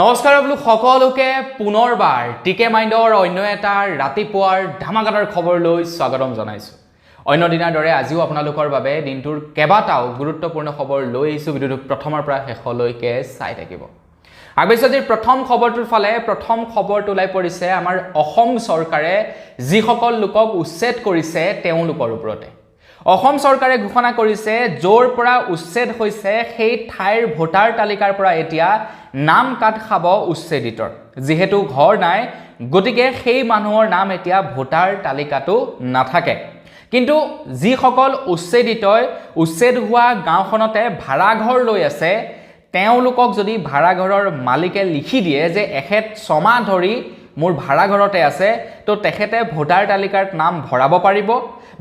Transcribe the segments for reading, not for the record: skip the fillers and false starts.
নমস্কাৰ বোলো সকলোকে পুনৰবাৰ টিকে মাইণ্ডৰ অন্য এটা ৰাতিপুৱাৰ ধামাকাদাৰ খবৰলৈ স্বাগতম জনাইছো। অন্য দিনাৰ দৰে আজিও আপোনালোকৰ বাবে দিনটোৰ কেইবাটাও গুৰুত্বপূৰ্ণ খবৰ লৈ আহিছো। ভিডিঅ'টো প্ৰথমৰ পৰা শেষলৈকে চাই থাকিব। আগবেছজিৰ প্ৰথম খবৰটোৰ ফালে প্ৰথম খবৰটো ওলাই পৰিছে আমাৰ অসম চৰকাৰে যিসকল লোকক উচ্ছেদ কৰিছে তেওঁলোকৰ ওপৰতে। অসম চৰকাৰে ঘোষণা কৰিছে য'ৰ পৰা উচ্ছেদ হৈছে সেই ঠাইৰ ভোটাৰ তালিকাৰ পৰা এতিয়া নাম কাট খাব উচ্ছেদিতৰ। যিহেতু ঘৰ নাই গতিকে সেই মানুহৰ নাম এতিয়া ভোটাৰ তালিকাটো নাথাকে। কিন্তু যিসকল উচ্ছেদ হোৱা গাঁওখনতে ভাড়াঘৰ লৈ আছে তেওঁলোকক যদি ভাড়াঘৰৰ মালিকে লিখি দিয়ে যে এখেত 6 মাহ ধৰি মোৰ ভাড়াঘৰতে আছে তো তেখেতে ভোটাৰ তালিকাৰ নাম ভৰাব পাৰিব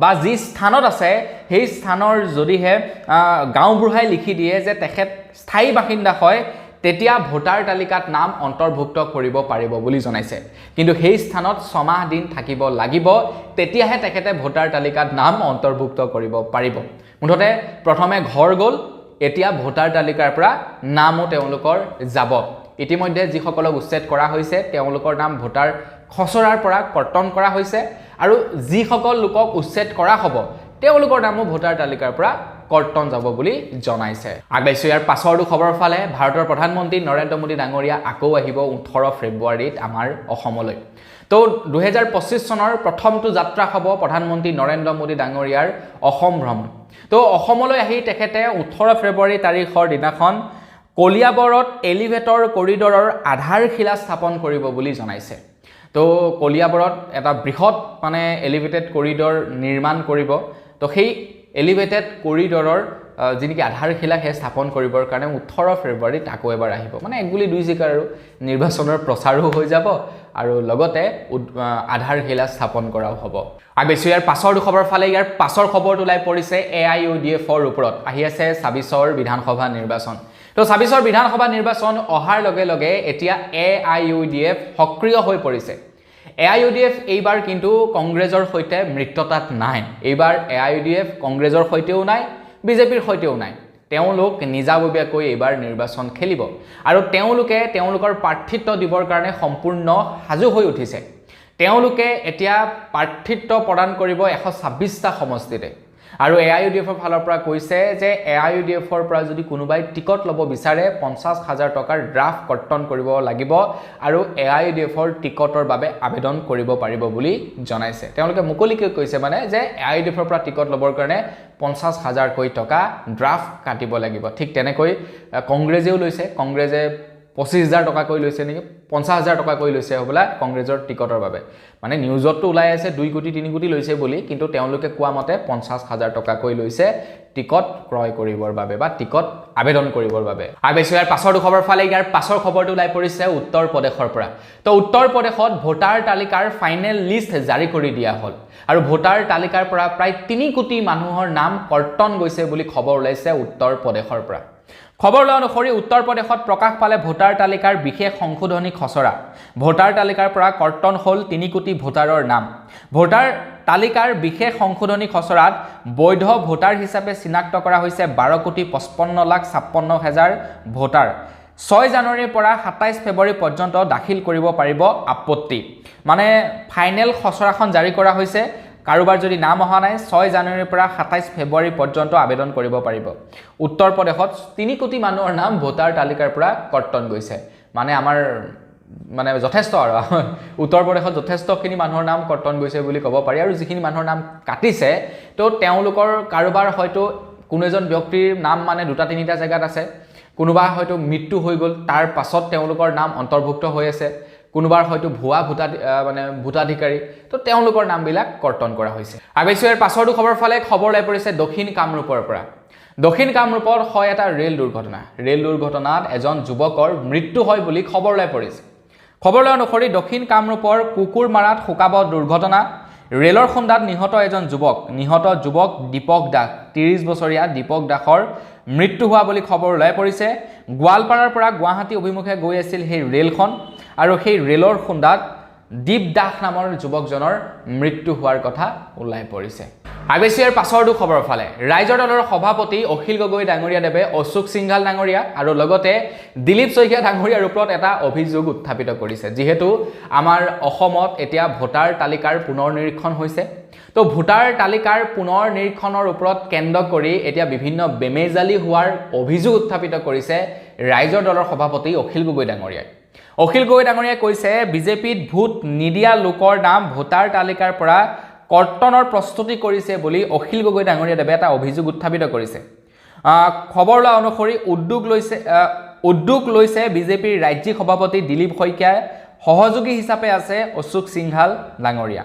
বা যি স্থানত আছে সেই স্থানৰ যদিহে গাঁওবুঢ়াই লিখি দিয়ে যে তেখেত স্থায়ী বাসিন্দা হয় তেতিয়া ভোটাৰ তালিকাত নাম অন্তৰ্ভুক্ত কৰিব পাৰিব বুলি জনাইছে। কিন্তু সেই স্থানত 6 মাহ দিন থাকিব লাগিব তেতিয়াহে তেখেতে ভোটাৰ তালিকাত নাম অন্তৰ্ভুক্ত কৰিব পাৰিব। মুঠতে প্ৰথমে ঘৰ গ'ল এতিয়া ভোটাৰ তালিকাৰ পৰা নামো তেওঁলোকৰ যাব। ইতিমধ্যে যিসকলক উচ্ছেদ কৰা হৈছে তেওঁলোকৰ নাম ভোটাৰ খচৰাৰ পৰা কৰ্তন কৰা হৈছে আৰু যিসকল লোকক উচ্ছেদ কৰা হ'ব তেওঁলোকৰ নামো ভোটাৰ তালিকাৰ পৰা কৰ্তন যাব বুলি জনাইছে। আগবাইছো ইয়াৰ পাছৰটো খবৰ ফালে ভাৰতৰ প্ৰধানমন্ত্ৰী নৰেন্দ্ৰ মোদী ডাঙৰীয়া আকৌ আহিব 18 ফেব্ৰুৱাৰীত আমাৰ অসমলৈ। তো 2025 চনৰ প্ৰথমটো যাত্ৰা হ'ব প্ৰধানমন্ত্ৰী নৰেন্দ্ৰ মোদী ডাঙৰীয়াৰ অসম ভ্ৰমণ। তো অসমলৈ আহি তেখেতে 18 ফেব্ৰুৱাৰী তাৰিখৰ দিনাখন কলিয়াবৰত এলিভেটৰ কৰিডৰৰ আধাৰশিলা স্থাপন কৰিব বুলি জনাইছে। তো কলিয়াবৰত এটা বৃহৎ এলিভেটেড কৰিডৰ নিৰ্মাণ কৰিব। তো সেই এলিভেটেড কৰিডৰৰ যিনেকি আধাৰশিলা সেই স্থাপন কৰিবৰ কাৰণে 18 ফেব্ৰুৱাৰীত আকৌ এবাৰ আহিব। একগুলি দুই জিকা আৰু নিৰ্বাচনৰ প্ৰচাৰো হৈ যাব আৰু লগতে আধাৰশিলা স্থাপন কৰাও হ'ব। আগবেছো ইয়াৰ পাছৰ খবৰ ফালে ইয়াৰ পাছৰ খবৰটো ওলাই পৰিছে AIUDFৰ ওপৰত। আহি আছে 26ৰ বিধানসভা নিৰ্বাচন। তো 26ৰ বিধানসভা নিৰ্বাচন অহাৰ লগে লগে এতিয়া AIUDF সক্ৰিয় হৈ পৰিছে। AIUDF এইবাৰ কিন্তু কংগ্ৰেছৰ সৈতে মিত্ৰতাত নাই। এইবাৰ AIUDF কংগ্ৰেছৰ সৈতেও নাই বিজেপিৰ সৈতেও নাই। তেওঁলোক নিজাববীয়াকৈ এইবাৰ নিৰ্বাচন খেলিব আৰু তেওঁলোকৰ প্ৰাৰ্থিত্ব দিবৰ কাৰণে সম্পূৰ্ণ সাজু হৈ উঠিছে। তেওঁলোকে এতিয়া প্ৰাৰ্থিত্ব প্ৰদান কৰিব 126টা সমষ্টিতে আৰু AIUDFৰ ফালৰ পৰা কৈছে যে AIUDFৰ পৰা যদি কোনোবাই টিকট ল'ব বিচাৰে 50,000 টকাৰ ড্ৰাফট কৰ্তন কৰিব লাগিব আৰু AIUDFৰ টিকটৰ বাবে আবেদন কৰিব পাৰিব বুলি জনাইছে। তেওঁলোকে মুকলিকৈ কৈছে যে AIUDFৰ পৰা টিকট ল'বৰ কাৰণে 50,000 টকা ড্ৰাফট কাটিব লাগিব। ঠিক তেনেকৈ কংগ্ৰেছেও লৈছে। কংগ্ৰেছে 25,000 টকাকৈ লৈছে নেকি 50,000 টকাকৈ লৈছে হ'বলা কংগ্ৰেছৰ টিকটৰ বাবে। নিউজতো ওলাই আছে 2 কোটি 3 কোটি লৈছে বুলি, কিন্তু তেওঁলোকে কোৱা মতে 50,000 টকাকৈ লৈছে টিকট ক্ৰয় কৰিবৰ বাবে বা টিকট আবেদন কৰিবৰ বাবে। আগবেছো ইয়াৰ পাছৰটো খবৰ ফালে ইয়াৰ পাছৰ খবৰটো ওলাই পৰিছে উত্তৰ প্ৰদেশৰ পৰা। তো উত্তৰ প্ৰদেশত ভোটাৰ তালিকাৰ ফাইনেল লিষ্ট জাৰি কৰি দিয়া হ'ল আৰু ভোটাৰ তালিকাৰ পৰা প্ৰায় 3 কোটি মানুহৰ নাম কৰ্তন গৈছে বুলি খবৰ ওলাইছে উত্তৰ প্ৰদেশৰ পৰা। খবৰ লোৱা অনুসৰি উত্তৰ প্ৰদেশত প্ৰকাশ পালে ভোটাৰ তালিকাৰ বিশেষ সংশোধনী খচৰা। ভোটাৰ তালিকাৰ পৰা কৰ্তন হ'ল 3 কোটি ভোটাৰৰ নাম। ভোটাৰ তালিকাৰ বিশেষ সংশোধনী খচৰাত বৈধ ভোটাৰ হিচাপে চিনাক্ত কৰা হৈছে 12,55,56,000 ভোটাৰ। 6 জানুৱাৰীৰ পৰা 27 ফেব্ৰুৱাৰী পৰ্যন্ত দাখিল কৰিব পাৰিব আপত্তি। ফাইনেল খচৰাখন জাৰি কৰা হৈছে। কাৰোবাৰ যদি নাম অহা নাই 6 জানুৱাৰীৰ পৰা 27 ফেব্ৰুৱাৰী পৰ্যন্ত আবেদন কৰিব পাৰিব। উত্তৰ প্ৰদেশত 3 কোটি মানুহৰ নাম ভোটাৰ তালিকাৰ পৰা কৰ্তন গৈছে। আমাৰ যথেষ্ট আৰু উত্তৰ প্ৰদেশত যথেষ্টখিনি মানুহৰ নাম কৰ্তন গৈছে বুলি ক'ব পাৰি। আৰু যিখিনি মানুহৰ নাম কাটিছে তো তেওঁলোকৰ কাৰোবাৰ হয়তো কোনো এজন ব্যক্তিৰ নাম 2-3টা জেগাত আছে, কোনোবা হয়তো মৃত্যু হৈ গ'ল তাৰ পাছত তেওঁলোকৰ নাম অন্তৰ্ভুক্ত হৈ আছে, কোনোবাৰ হয়তো ভুৱা ভোটাধিকাৰী তো তেওঁলোকৰ নামবিলাক কৰ্তন কৰা হৈছে। আগবেছো ইয়াৰ পাছৰটো খবৰ ফালে খবৰ ওলাই পৰিছে দক্ষিণ কামৰূপৰ পৰা। দক্ষিণ কামৰূপত হয় এটা ৰেল দুৰ্ঘটনা। ৰেল দুৰ্ঘটনাত এজন যুৱকৰ মৃত্যু হয় বুলি খবৰ ওলাই পৰিছে। খবৰ লোৱা অনুসৰি দক্ষিণ কামৰূপৰ কুকুৰমাৰাত শোকাব দুৰ্ঘটনা। ৰেলৰ খুন্দাত নিহত এজন যুৱক। নিহত যুৱক দীপক দাস, 30 বছৰীয়া দীপক দাসৰ মৃত্যু হোৱা বুলি খবৰ ওলাই পৰিছে। গোৱালপাৰাৰ পৰা গুৱাহাটী অভিমুখে গৈ আছিল সেই ৰেলখন আৰু সেই ৰেলৰ খুন্দাত দীপ দাস নামৰ যুৱকজনৰ মৃত্যু হোৱাৰ কথা ওলাই পৰিছে। আগবাইছোঁ ইয়াৰ পাছৰটো খবৰৰ ফালে ৰাইজৰ দলৰ সভাপতি অখিল গগৈ ডাঙৰীয়া দেৱে অশোক সিংঘাল ডাঙৰীয়া আৰু লগতে দিলীপ শইকীয়া ডাঙৰীয়াৰ ওপৰত এটা অভিযোগ উত্থাপিত কৰিছে যিহেতু আমাৰ অসমত এতিয়া ভোটাৰ তালিকাৰ পুনৰ নিৰীক্ষণ হৈছে তো ভোটাৰ তালিকাৰ পুনৰ নিৰীক্ষণৰ ওপৰত কেন্দ্ৰ কৰি এতিয়া বিভিন্ন বেমেজালি হোৱাৰ অভিযোগ উত্থাপিত কৰিছে ৰাইজৰ দলৰ সভাপতি অখিল গগৈ ডাঙৰীয়াই অখিল গগৈ ডাঙৰীয়াই কৈছে বিজেপিত ভোট নিদিয়া লোকৰ নাম ভোটাৰ তালিকাৰ পৰা কৰ্তনৰ প্ৰস্তুতি কৰিছে বুলি অখিল গগৈ ডাঙৰীয়া দেৱে এটা অভিযোগ উত্থাপিত কৰিছে খবৰ লোৱা অনুসৰি উদ্যোগ লৈছে বিজেপিৰ ৰাজ্যিক সভাপতি দিলীপ শইকীয়া সহযোগী হিচাপে আছে অশোক সিংঘাল ডাঙৰীয়া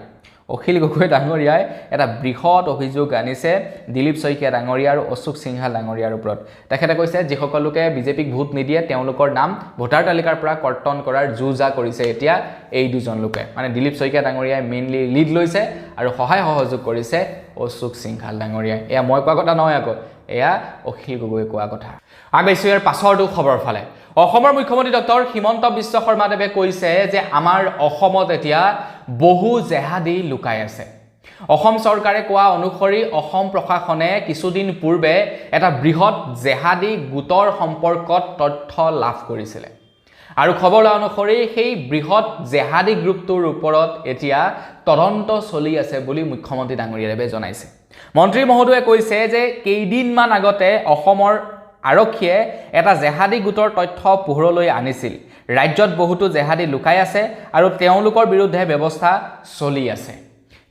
অখিল গগৈ ডাঙৰীয়াই এটা বৃহৎ অভিযোগ আনিছে দিলীপ শইকীয়া ডাঙৰীয়া আৰু অশোক সিংঘাল ডাঙৰীয়াৰ ওপৰত তেখেতে কৈছে যিসকল লোকে বিজেপিক ভোট নিদিয়ে তেওঁলোকৰ নাম ভোটাৰ তালিকাৰ পৰা কৰ্তন কৰাৰ যুঁজা কৰিছে এতিয়া এই দুজন লোকে মানে দিলীপ শইকীয়া ডাঙৰীয়াই মেইনলি লিড লৈছে আৰু সহায় সহযোগ কৰিছে অশোক সিংঘাল ডাঙৰীয়াই এয়া মই কোৱা কথা নহয় আকৌ এয়া অখিল গগৈ কোৱা কথা আগবাইছোঁ ইয়াৰ পাছৰটো খবৰ ফালে অসমৰ মুখ্যমন্ত্ৰী ডক্টৰ হিমন্ত বিশ্ব শৰ্মা দেৱে কৈছে যে আমাৰ অসমত এতিয়া বহু জেহাদী লুকাই আছে অসম চৰকাৰে কোৱা অনুসৰি অসম প্ৰশাসনে কিছুদিন পূৰ্বে এটা বৃহৎ জেহাদী গোটৰ সম্পৰ্কত তথ্য লাভ কৰিছিলে আৰু খবৰ লোৱা অনুসৰি সেই বৃহৎ জেহাদী গ্ৰুপটোৰ ওপৰত এতিয়া তদন্ত চলি আছে বুলি মুখ্যমন্ত্ৰী ডাঙৰীয়াদেৱে জনাইছে মন্ত্ৰী মহোদয়ে কৈছে যে কেইদিনমান আগতে অসমৰ আৰক্ষীয়ে এটা জেহাদী গোটৰ তথ্য পোহৰলৈ আনিছিল ৰাজ্যত বহুতো জেহাদী লুকাই আছে আৰু তেওঁলোকৰ বিৰুদ্ধে ব্যৱস্থা চলি আছে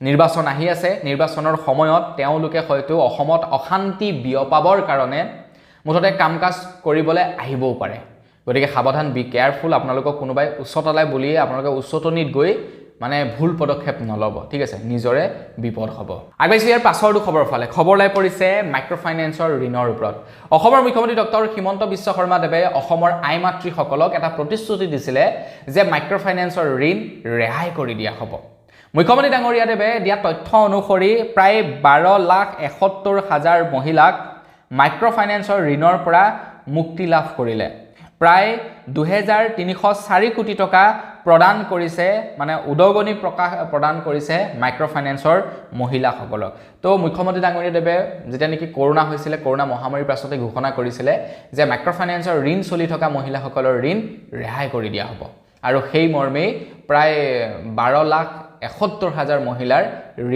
নিৰ্বাচন আহি আছে নিৰ্বাচনৰ সময়ত তেওঁলোকে হয়তো অসমত অশান্তি বিয়পাবৰ কাৰণে মুঠতে কামকাজ কৰিবলৈ আহিবও পাৰে গতিকে সাৱধান বি কেয়াৰফুল আপোনালোকক কোনোবাই উচ্চতলাই বুলিয়ে আপোনালোকে উচ্চতনিত গৈ মানে ভুল পদক্ষেপ নলব ঠিক আছে নিজৰে বিপদ হ'ব আগবাইছোঁ ইয়াৰ পাছৰটো খবৰ ফালে খবৰ লাই পৰিছে মাইক্ৰ ফাইনেন্সৰ ঋণৰ ওপৰত অসমৰ মুখ্যমন্ত্ৰী ডক্টৰ হিমন্ত বিশ্ব শৰ্মা দেৱে অসমৰ আই মাতৃসকলক এটা প্ৰতিশ্ৰুতি দিছিলে যে মাইক্ৰ ফাইনেন্সৰ ঋণ ৰেহাই কৰি দিয়া হ'ব মুখ্যমন্ত্ৰী ডাঙৰীয়া দেৱে দিয়া তথ্য অনুসৰি প্ৰায় 12,71,000 মহিলাক মাইক্ৰ ফাইনেন্সৰ ঋণৰ পৰা মুক্তি লাভ কৰিলে প্ৰায় 2,304 কোটি টকা প্ৰদান কৰিছে মানে উদগনি প্ৰদান কৰিছে মাইক্ৰ ফাইনেন্সৰ মহিলাসকলক তো মুখ্যমন্ত্ৰী ডাঙৰীয়া দেৱে যেতিয়া নেকি কৰোনা হৈছিলে কৰোনা মহামাৰীৰ পাছতে ঘোষণা কৰিছিলে যে মাইক্ৰ ফাইনেন্সৰ ঋণ চলি থকা মহিলাসকলৰ ঋণ ৰেহাই কৰি দিয়া হ'ব আৰু সেই মৰ্মে প্ৰায় 12,71,000 মহিলাৰ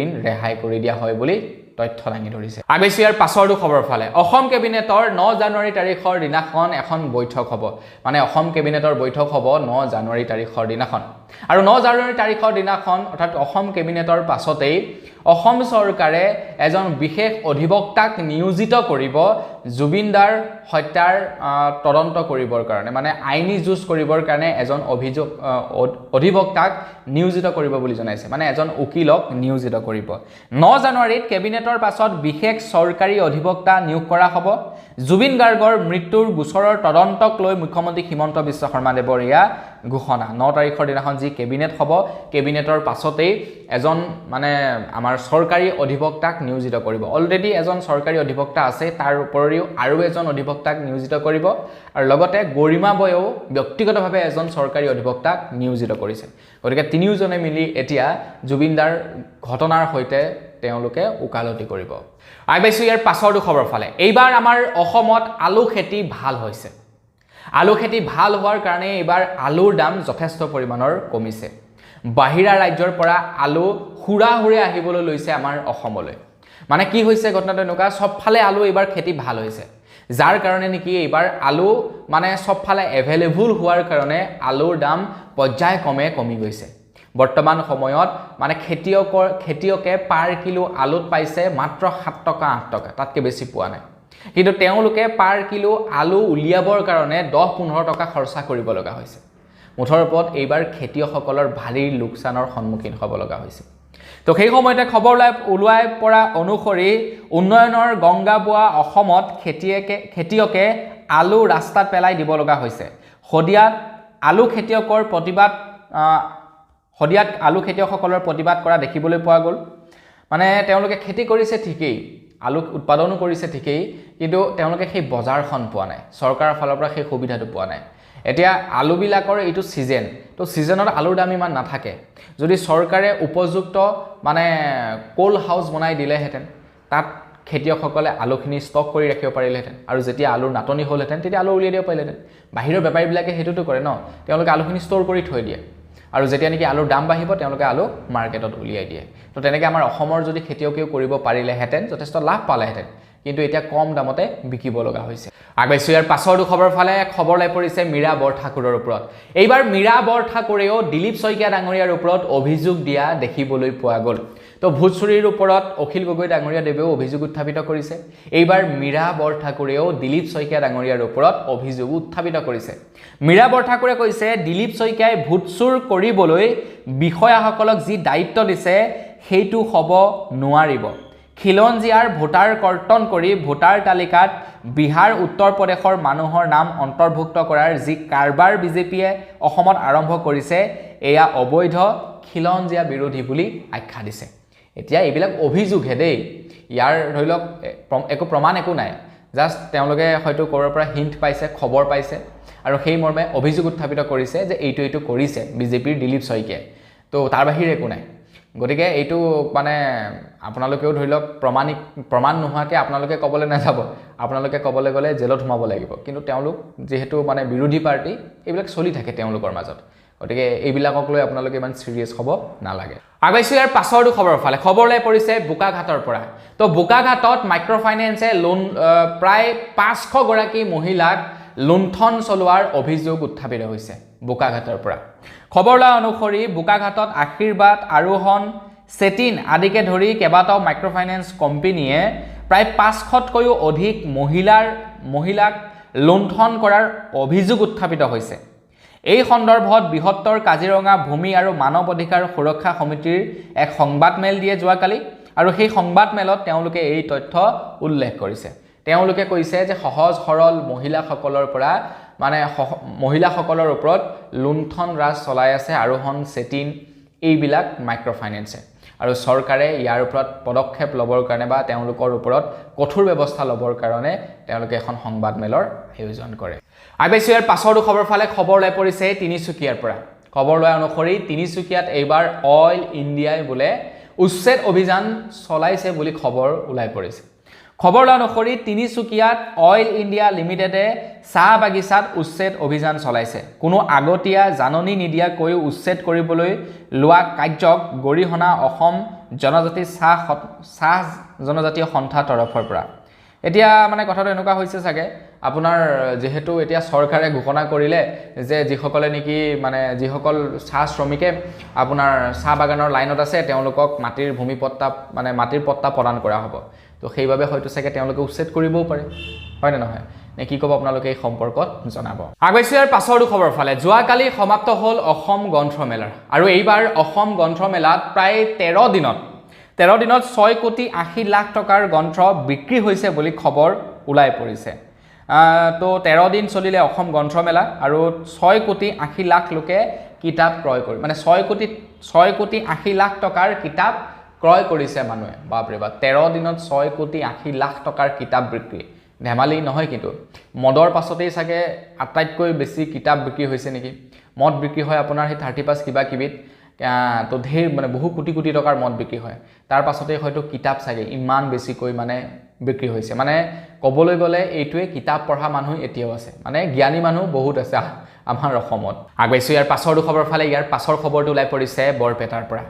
ঋণ ৰেহাই কৰি দিয়া হয় বুলি তথ্য দাঙি ধৰিছে আগবাইছোঁ ইয়াৰ পাছৰটো খবৰ ফালে অসম কেবিনেটৰ 9 জানুৱাৰী তাৰিখৰ দিনাখন এখন বৈঠক হ'ব মানে অসম কেবিনেটৰ বৈঠক হ'ব 9 জানুৱাৰী তাৰিখৰ দিনাখন আৰু 9 জানুৱাৰী তাৰিখৰ দিনাখন অৰ্থাৎ অসম কেবিনেটৰ পাছতেই অসম চৰকাৰে এজন বিশেষ অধিবক্তাক নিয়োজিত কৰিব জুবিনদাৰ হত্যাৰ তদন্ত কৰিবৰ কাৰণে মানে আইনী যুঁজ কৰিবৰ কাৰণে এজন অধিবক্তাক নিয়োজিত কৰিব বুলি জনাইছে মানে এজন উকিলক নিয়োজিত কৰিব 9 জানুৱাৰীত কেবিনেটৰ পাছত বিশেষ চৰকাৰী অধিবক্তা নিয়োগ কৰা হ'ব জুবিন গাৰ্গৰ মৃত্যুৰ গোচৰৰ তদন্তক লৈ মুখ্যমন্ত্ৰী হিমন্ত বিশ্ব শৰ্মা দেৱৰ ইয়া ঘোষণা 9 তাৰিখৰ দিনাখন যি কেবিনেট হ'ব কেবিনেটৰ পাছতেই এজন মানে আমাৰ চৰকাৰী অধিবক্তাক নিয়োজিত কৰিব অলৰেডি এজন চৰকাৰী অধিবক্তা আছে তাৰ উপৰিও আৰু এজন অধিবক্তাক নিয়োজিত কৰিব আৰু লগতে গৰিমা বয়েও ব্যক্তিগতভাৱে এজন চৰকাৰী অধিবক্তাক নিয়োজিত কৰিছে গতিকে তিনিওজনে মিলি এতিয়া জুবিনদাৰ ঘটনাৰ সৈতে তেওঁলোকে উকালতি কৰিব আগবাইছোঁ ইয়াৰ পাছৰটো খবৰ ফালে এইবাৰ আমাৰ অসমত আলু খেতি ভাল হৈছে আলু খেতি ভাল হোৱাৰ কাৰণে এইবাৰ আলুৰ দাম যথেষ্ট পৰিমাণৰ কমিছে বাহিৰা ৰাজ্যৰ পৰা আলু হুৰাহুৰে আহিবলৈ লৈছে আমাৰ অসমলৈ মানে কি হৈছে ঘটনাটো এনেকুৱা সবফালে আলু এইবাৰ খেতি ভাল হৈছে যাৰ কাৰণে নেকি এইবাৰ আলু মানে সবফালে এভেইলেবল হোৱাৰ কাৰণে আলুৰ দাম পৰ্যায়ক্ৰমে কমি গৈছে বৰ্তমান সময়ত মানে খেতিয়কে পাৰ কিলো আলুত পাইছে মাত্ৰ 7 টকা 8 টকা তাতকৈ বেছি পোৱা নাই কিন্তু তেওঁলোকে পাৰ কিলো আলু উলিয়াবৰ কাৰণে 10-15 টকা খৰচা কৰিব লগা হৈছে মুঠৰ ওপৰত এইবাৰ খেতিয়কসকলৰ ভাৰী লোকচানৰ সন্মুখীন হ'ব লগা হৈছে তো সেই সময়তে খবৰ ওলোৱাই পৰা অনুসৰি উন্নয়নৰ গংগা বোৱা অসমত খেতিয়কে আলু ৰাস্তাত পেলাই দিব লগা হৈছে হদিয়াত আলু খেতিয়কসকলৰ প্ৰতিবাদ কৰা দেখিবলৈ পোৱা গ'ল মানে তেওঁলোকে খেতি কৰিছে ঠিকেই আলু উৎপাদনো কৰিছে ঠিকেই কিন্তু তেওঁলোকে সেই বজাৰখন পোৱা নাই চৰকাৰৰ ফালৰ পৰা সেই সুবিধাটো পোৱা নাই এতিয়া আলুবিলাকৰ এইটো সিজন তো সিজনত আলুৰ দাম ইমান নাথাকে যদি চৰকাৰে উপযুক্ত মানে কোল্ড হাউস বনাই দিলেহেঁতেন তাত খেতিয়কসকলে আলুখিনি ষ্টক কৰি ৰাখিব পাৰিলেহেঁতেন আৰু যেতিয়া আলুৰ নাটনি হ'লহেঁতেন তেতিয়া আলু উলিয়াই দিব পাৰিলেহেঁতেন বাহিৰৰ বেপাৰীবিলাকে সেইটোতো কৰে ন তেওঁলোকে আলুখিনি ষ্ট'ৰ কৰি থৈ দিয়ে আৰু যেতিয়া নেকি আলুৰ দাম বাঢ়িব তেওঁলোকে আলু মাৰ্কেটত উলিয়াই দিয়ে তো তেনেকৈ আমাৰ অসমৰ যদি খেতিয়কেও কৰিব পাৰিলেহেঁতেন যথেষ্ট লাভ পালেহেঁতেন কিন্তু এতিয়া কম দামতে বিকিব লগা হৈছে আগবাইছোঁ ইয়াৰ পাছৰটো খবৰ ফালে খবৰ লাই পৰিছে মীৰা বৰঠাকুৰৰ ওপৰত এইবাৰ মীৰা বৰঠাকুৰেও দিলীপ শইকীয়া ডাঙৰীয়াৰ ওপৰত অভিযোগ দিয়া দেখিবলৈ পোৱা গ'ল তো ভোট চুৰিৰ ওপৰত অখিল গগৈ ডাঙৰীয়া দেৱেও অভিযোগ উত্থাপিত কৰিছে এইবাৰ মীৰা বৰঠাকুৰেও দিলীপ শইকীয়া ডাঙৰীয়াৰ ওপৰত অভিযোগ উত্থাপিত কৰিছে মীৰা বৰঠাকুৰে কৈছে দিলীপ শইকীয়াই ভোট চুৰ কৰিবলৈ বিষয়াসকলক যি দায়িত্ব দিছে সেইটো হ'ব নোৱাৰিব খিলঞ্জীয়াৰ ভোটাৰ কৰ্তন কৰি ভোটাৰ তালিকাত বিহাৰ উত্তৰ প্ৰদেশৰ মানুহৰ নাম অন্তৰ্ভুক্ত কৰাৰ যি কাৰবাৰ বিজেপিয়ে অসমত আৰম্ভ কৰিছে এয়া অবৈধ খিলঞ্জীয়া বিৰোধী বুলি আখ্যা দিছে এতিয়া এইবিলাক অভিযোগহে দেই ইয়াৰ ধৰি লওক একো প্ৰমাণ একো নাই জাষ্ট তেওঁলোকে হয়তো ক'ৰবাৰ পৰা হিণ্ট পাইছে খবৰ পাইছে আৰু সেই মৰ্মে অভিযোগ উত্থাপিত কৰিছে যে এইটো কৰিছে বিজেপিৰ দিলীপ শইকীয়াই তো তাৰ বাহিৰে একো নাই গতিকে এইটো মানে আপোনালোকেও ধৰি লওক প্ৰমাণ নোহোৱাকৈ আপোনালোকে ক'বলৈ নাযাব আপোনালোকে ক'বলৈ গ'লে জেলত সোমাব লাগিব কিন্তু তেওঁলোক যিহেতু মানে বিৰোধী পাৰ্টি এইবিলাক চলি থাকে তেওঁলোকৰ মাজত গতিকে এইবিলাকক লৈ আপোনালোকে ইমান চিৰিয়াছ হ'ব নালাগে আগবাইছোঁ ইয়াৰ পাছৰটো খবৰ ফালে খবৰ লাই পৰিছে বোকাঘাটৰ পৰা তো বোকাঘাটত মাইক্ৰ' ফাইনেন্সে লোন প্ৰায় 500 গৰাকী মহিলাক লুণ্ঠন চলোৱাৰ অভিযোগ উত্থাপিত হৈছে বোকাঘাটৰ পৰা খবৰ লোৱা অনুসৰি বোকাঘাটত আশীৰ্বাদ আৰোহণ চেটিন আদিকে ধৰি কেইবাটাও মাইক্ৰ' ফাইনেন্স কোম্পানীয়ে প্ৰায় 500তকৈও অধিক মহিলাক লুণ্ঠন কৰাৰ অভিযোগ উত্থাপিত হৈছে এই সন্দৰ্ভত বৃহত্তৰ কাজিৰঙা ভূমি আৰু মানৱ অধিকাৰ সুৰক্ষা সমিতিৰ এক সংবাদমেল দিয়ে যোৱাকালি আৰু সেই সংবাদমেলত তেওঁলোকে এই তথ্য উল্লেখ কৰিছে তেওঁলোকে কৈছে যে সহজ সৰল মহিলাসকলৰ পৰা মানে মহিলাসকলৰ ওপৰত লুণ্ঠন ৰাজ চলাই আছে আৰোহণ চেটিন এইবিলাক মাইক্ৰ' ফাইনেন্সে আৰু চৰকাৰে ইয়াৰ ওপৰত পদক্ষেপ ল'বৰ কাৰণে বা তেওঁলোকৰ ওপৰত কঠোৰ ব্যৱস্থা ল'বৰ কাৰণে তেওঁলোকে এখন সংবাদমেলৰ আয়োজন কৰে আগবাইছোঁ ইয়াৰ পাছৰটো খবৰ ফালে খবৰ লাই পৰিছে তিনিচুকীয়াৰ পৰা খবৰ লোৱা অনুসৰি তিনিচুকীয়াত এইবাৰ অইল ইণ্ডিয়াই বোলে উচ্ছেদ অভিযান চলাইছে বুলি খবৰ ওলাই পৰিছে খবৰ লোৱা অনুসৰি তিনিচুকীয়াত অইল ইণ্ডিয়া লিমিটেডে চাহ বাগিচাত উচ্ছেদ অভিযান চলাইছে কোনো আগতীয়া জাননী নিদিয়াকৈ উচ্ছেদ কৰিবলৈ লোৱা কাৰ্যক গৰিহণা অসম জনজাতি চাহ জনজাতীয় সন্থাৰ তৰফৰ পৰা এতিয়া মানে কথাটো এনেকুৱা হৈছে চাগে আপোনাৰ যেহেতু এতিয়া চৰকাৰে ঘোষণা কৰিলে যে যিসকলে নেকি মানে যিসকল চাহ শ্ৰমিকে আপোনাৰ চাহ বাগানৰ লাইনত আছে তেওঁলোকক মাটিৰ ভূমিপট্টা মানে মাটিৰ পট্টা প্ৰদান কৰা হ'ব তো সেইবাবে হয়তো চাগে তেওঁলোকে উচ্ছেদ কৰিবও পাৰে হয় নে নহয় নে কি ক'ব আপোনালোকে এই সম্পৰ্কত জনাব আগবাইছোঁ ইয়াৰ পাছৰটো খবৰ ফালে যোৱাকালি সমাপ্ত হ'ল অসম গ্ৰন্থমেলাৰ আৰু এইবাৰ অসম গ্ৰন্থমেলাত প্ৰায় 13 দিনত 6 কোটি 80 লাখ টকাৰ গ্ৰন্থ বিক্ৰী হৈছে বুলি খবৰ ওলাই পৰিছে তো 13 দিন চলিলে অসম গ্ৰন্থমেলা আৰু 6 কোটি 80 লাখ লোকে কিতাপ ক্ৰয় কৰি মানে 6 কোটি 80 লাখ টকাৰ কিতাপ ক্ৰয় কৰিছে মানুহে বাপৰে বাপ 13 দিনত 6 কোটি 80 লাখ টকাৰ কিতাপ বিক্ৰী ধেমালি নহয় কিন্তু মদৰ পাছতেই চাগে আটাইতকৈ বেছি কিতাপ বিক্ৰী হৈছে নেকি মদ বিক্ৰী হয় আপোনাৰ সেই 35 কিবা কিবিত তো ধেৰ মানে বহু কোটি কোটি টকাৰ মদ বিক্ৰী হয় তাৰ পাছতে হয়তো কিতাপ চাগে ইমান বেছিকৈ মানে বিক্ৰী হৈছে মানে ক'বলৈ গ'লে এইটোৱে কিতাপ পঢ়া মানুহ এতিয়াও আছে মানে জ্ঞানী মানুহ বহুত আছে আমাৰ অসমত আগবাইছোঁ ইয়াৰ পাছৰটো খবৰ ফালে ইয়াৰ পাছৰ খবৰটো ওলাই পৰিছে বৰপেটাৰ পৰা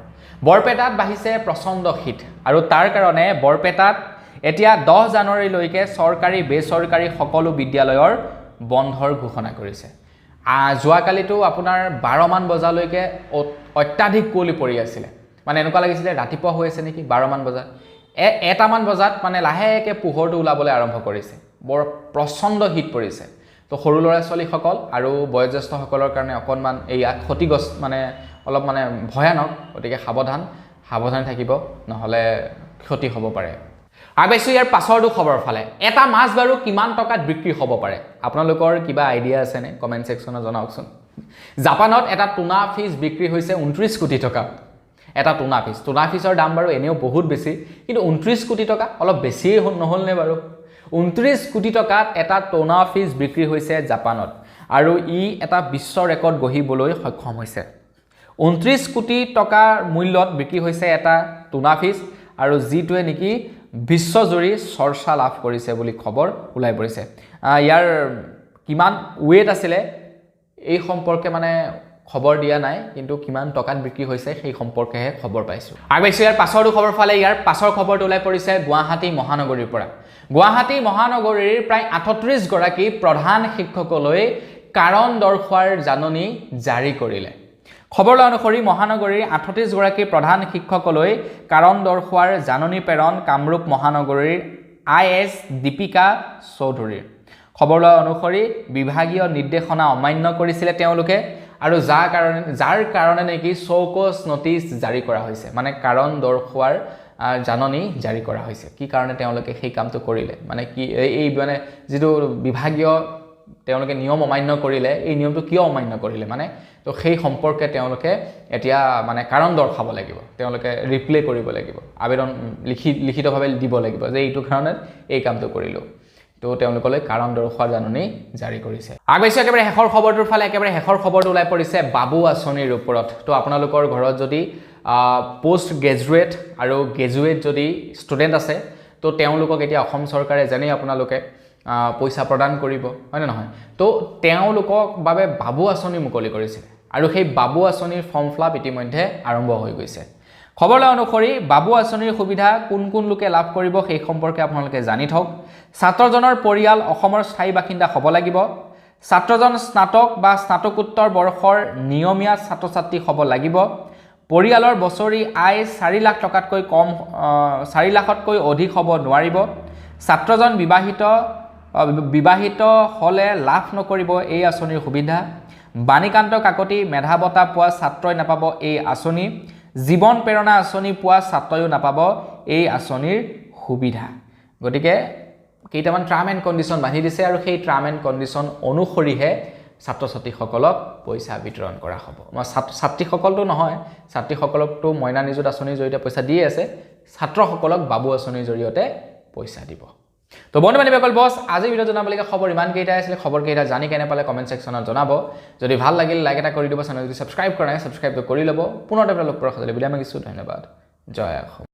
বৰপেটাত বাঢ়িছে প্ৰচণ্ড শীত আৰু তাৰ কাৰণে বৰপেটাত এতিয়া 10 জানুৱাৰীলৈকে চৰকাৰী বেচৰকাৰী সকলো বিদ্যালয়ৰ বন্ধৰ ঘোষণা কৰিছে যোৱাকালিতো আপোনাৰ 12 মান বজালৈকে অত্যাধিক কুঁৱলী পৰি আছিলে মানে এনেকুৱা লাগিছিলে ৰাতিপুৱা হৈ আছে নেকি 12 মান বজাত এটামান বজাত মানে লাহেকৈ পোহৰটো ওলাবলৈ আৰম্ভ কৰিছে বৰ প্ৰচণ্ড শীত পৰিছে তো সৰু ল'ৰা ছোৱালীসকল আৰু বয়োজ্যেষ্ঠসকলৰ কাৰণে অকণমান এইয়া ক্ষতিগ্ৰস্ত মানে অলপ মানে ভয়ানক গতিকে সাৱধান থাকিব নহ'লে ক্ষতি হ'ব পাৰে আগবাইছোঁ ইয়াৰ পাছৰটো খবৰ ফালে এটা মাছ বাৰু কিমান টকাত বিক্ৰী হ'ব পাৰে আপোনালোকৰ কিবা আইডিয়া আছেনে কমেণ্ট ছেকশ্যনত জনাওকচোন জাপানত এটা টুনা ফিছ বিক্ৰী হৈছে 29 কোটি টকা এটা টুনা ফিছৰ দাম বাৰু এনেও বহুত বেছি কিন্তু 29 কোটি টকা অলপ বেছিয়ে নহ'লনে বাৰু 29 কোটি টকাত এটা টুনা ফিছ বিক্ৰী হৈছে জাপানত আৰু ই এটা বিশ্ব ৰেকৰ্ড গঢ়িবলৈ সক্ষম হৈছে 29 কোটি টকাৰ মূল্যত বিক্ৰী হৈছে এটা টুনা ফিছ আৰু যিটোৱে নেকি বিশ্বজুৰি চৰ্চা লাভ কৰিছে বুলি খবৰ ওলাই পৰিছে ইয়াৰ কিমান ওয়েট আছিলে এই সম্পৰ্কে মানে খবৰ দিয়া নাই কিন্তু কিমান টকাত বিক্ৰী হৈছে সেই সম্পৰ্কেহে খবৰ পাইছো আগবাইছো ইয়াৰ পাছৰটো খবৰ ফালে ইয়াৰ পাছৰ খবৰটো ওলাই পৰিছে গুৱাহাটী মহানগৰীৰ পৰা গুৱাহাটী মহানগৰীৰ প্ৰায় 38 গৰাকী প্ৰধান শিক্ষকলৈ কাৰণ দৰ্শোৱাৰ জাননী জাৰি কৰিলে খবৰ অনুসৰি মহানগৰীৰ 38 গৰাকী প্ৰধান শিক্ষকলৈ কাৰণ দৰ্শোৱাৰ জাননী প্ৰেৰণ কামৰূপ মহানগৰীৰ IS দীপিকা চৌধুৰীৰ খবৰ অনুসৰি বিভাগীয় নিৰ্দেশনা অমান্য কৰিছিলে তেওঁলোকে আৰু যাৰ কাৰণে নেকি চৌকছ নটিচ জাৰি কৰা হৈছে মানে কাৰণ দৰ্শোৱাৰ জাননী জাৰি কৰা হৈছে কি কাৰণে তেওঁলোকে সেই কামটো কৰিলে মানে কি এই মানে যেটো বিভাগীয় তেওঁলোকে নিয়ম অমান্য কৰিলে এই নিয়মটো কিয় অমান্য কৰিলে মানে তো সেই সম্পৰ্কে তেওঁলোকে এতিয়া মানে কাৰণ দৰ্শাব লাগিব তেওঁলোকে ৰিপ্লে কৰিব লাগিব আবেদন লিখিতভাৱে দিব লাগিব যে এইটো কাৰণে এই কামটো কৰিলো তো তেওঁলোকলৈ কাৰণ দৰ্শোৱাৰ জাননী জাৰি কৰিছে আগবাইছো একেবাৰে শেষৰ খবৰটোৰ ফালে একেবাৰে শেষৰ খবৰটো ওলাই পৰিছে বাবু আঁচনিৰ ওপৰত তো আপোনালোকৰ ঘৰত যদি পোষ্ট গ্ৰেজুৱেট আৰু গ্ৰেজুৱেট যদি ষ্টুডেণ্ট আছে তো তেওঁলোকক এতিয়া অসম চৰকাৰে জানি আপোনালোকে পইচা প্ৰদান কৰিব হয় নহয় তো তেওঁলোকক বাবে বাবু আঁচনি মুকলি কৰিছে আৰু সেই বাবু আঁচনিৰ ফৰ্ম ফিলআপ ইতিমধ্যে আৰম্ভ হৈ গৈছে খবৰ অনুসৰি বাবু আঁচনিৰ সুবিধা কোন লোকে লাভ কৰিব সেই সম্পৰ্কে আপোনালোকে জানি থওক ছাত্ৰজনৰ পৰিয়াল অসমৰ স্থায়ী বাসিন্দা হ'ব লাগিব ছাত্ৰজন স্নাতক বা স্নাতকোত্তৰ বৰ্ষৰ নিয়মীয়া ছাত্ৰ-ছাত্ৰী হ'ব লাগিব পৰিয়ালৰ বছৰি আয় 4 লাখ টকাতকৈ কম 4 লাখতকৈ অধিক হ'ব নোৱাৰিব ছাত্ৰজন বিবাহিত হলে লাভ নকৰিব এই আঁচনিৰ সুবিধা বাণীকান্ত কাকতি মেধা বঁটা পোৱা ছাত্ৰই নাপাব এই আঁচনি জীৱন প্ৰেৰণা আঁচনি পোৱা ছাত্ৰয়ো নাপাব এই আঁচনিৰ সুবিধা গতিকে কেইটামান টাৰ্ম এণ্ড কণ্ডিশ্যন বান্ধি দিছে আৰু সেই টাৰ্ম এণ্ড কণ্ডিশ্যন অনুসৰিহে ছাত্ৰ-ছাত্ৰীসকলক পইচা বিতৰণ কৰা হ'ব ছাত্ৰীসকলটো নহয় ছাত্ৰীসকলকতো মইনা নিযুত আঁচনিৰ জৰিয়তে পইচা দিয়ে আছে ছাত্ৰসকলক বাবু আঁচনিৰ জৰিয়তে পইচা দিব তো বন্ধু-বান্ধৱীসকল বস আজি ভিডিঅ জনাবলগীয়া খবৰ ইমান কেইটা আছিল খবৰ কেইটা জানি কেনে পালে কমেন্ট সেকশনত জনাব যদি ভাল লাগিল লাইক এটা কৰি দিব চেনেল যদি সাবস্ক্ৰাইব কৰা নাই সাবস্ক্ৰাইব কৰি ল'ব পুনৰ এটা লগ পোৱাৰ সৈতে বিদায় মাগিছো ধন্যবাদ জয় অসম